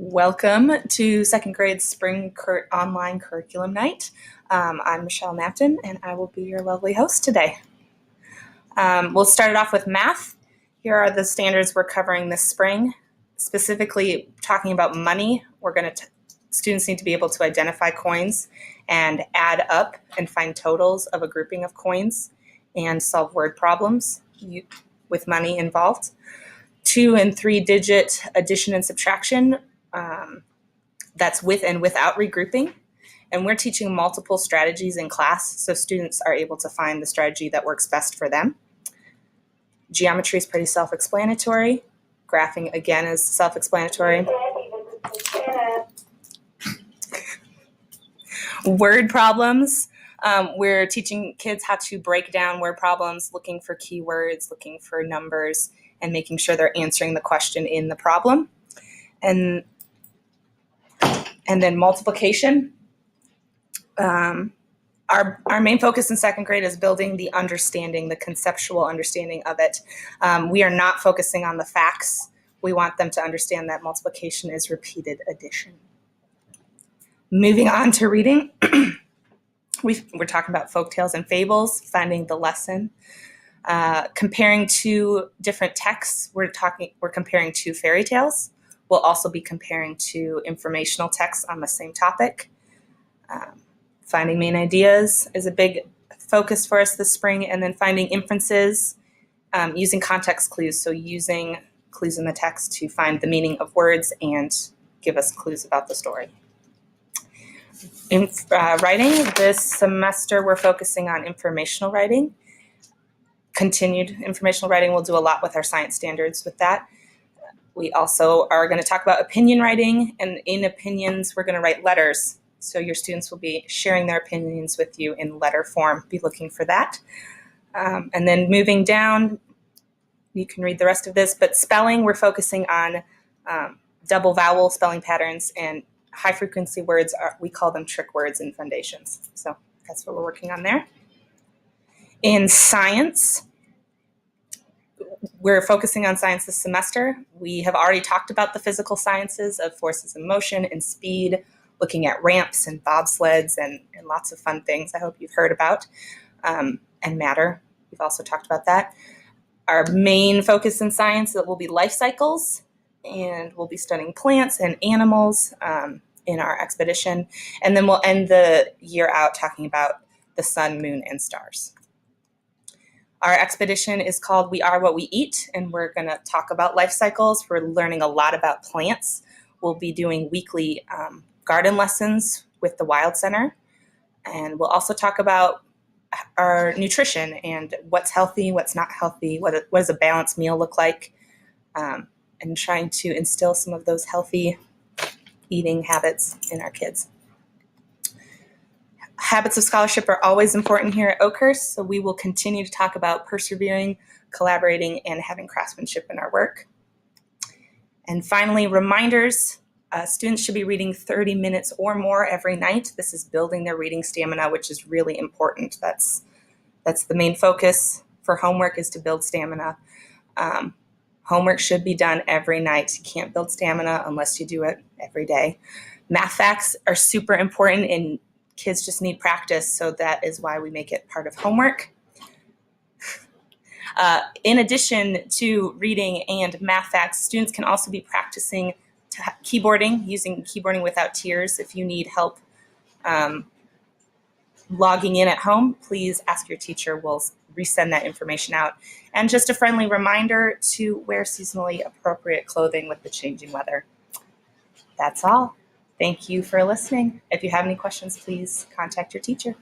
Welcome to second grade spring online curriculum night. I'm Michelle Napton and I will be your lovely host today. We'll start it off with math. Here are the standards we're covering this spring. Specifically talking about money, students need to be able to identify coins and add up and find totals of a grouping of coins and solve word problems with money involved. 2 and 3 digit addition and subtraction. That's with and without regrouping. And we're teaching multiple strategies in class so students are able to find the strategy that works best for them. Geometry is pretty self-explanatory. Graphing, again, is self-explanatory. Word problems. We're teaching kids how to break down word problems, looking for keywords, looking for numbers, and making sure they're answering the question in the problem. And then multiplication. Our main focus in second grade is building the understanding, the conceptual understanding of it. We are not focusing on the facts. We want them to understand that multiplication is repeated addition. Moving on to reading. We're talking about folktales and fables, finding the lesson. Comparing two different texts, we're comparing two fairy tales. We'll also be comparing two informational texts on the same topic. Finding main ideas is a big focus for us this spring, and then finding inferences using context clues, so using clues in the text to find the meaning of words and give us clues about the story. In writing, this semester we're focusing on informational writing. Continued informational writing, we'll do a lot with our science standards with that. We also are going to talk about opinion writing, and in opinions, we're going to write letters. So your students will be sharing their opinions with you in letter form. Be looking for that. And then moving down, you can read the rest of this, but spelling, we're focusing on double vowel spelling patterns, and high frequency words, we call them trick words in foundations. So that's what we're working on there. In science, we're focusing on science this semester. We have already talked about the physical sciences of forces in motion and speed, looking at ramps and bobsleds and lots of fun things I hope you've heard about, and matter. We've also talked about that. Our main focus in science will be life cycles, and we'll be studying plants and animals in our expedition. And then we'll end the year out talking about the sun, moon, and stars. Our expedition is called We Are What We Eat, and we're going to talk about life cycles. We're learning a lot about plants. We'll be doing weekly garden lessons with the Wild Center, and we'll also talk about our nutrition and what's healthy, what's not healthy, what does a balanced meal look like, and trying to instill some of those healthy eating habits in our kids. Habits of scholarship are always important here at Oakhurst, so we will continue to talk about persevering, collaborating, and having craftsmanship in our work. And finally, reminders. Students should be reading 30 minutes or more every night. This is building their reading stamina, which is really important. That's the main focus for homework, is to build stamina. Homework should be done every night. You can't build stamina unless you do it every day. Math facts are super important, and kids just need practice, so that is why we make it part of homework. In addition to reading and math facts, students can also be practicing keyboarding, using keyboarding without tears. If you need help logging in at home, please ask your teacher. We'll resend that information out. And just a friendly reminder to wear seasonally appropriate clothing with the changing weather. That's all. Thank you for listening. If you have any questions, please contact your teacher.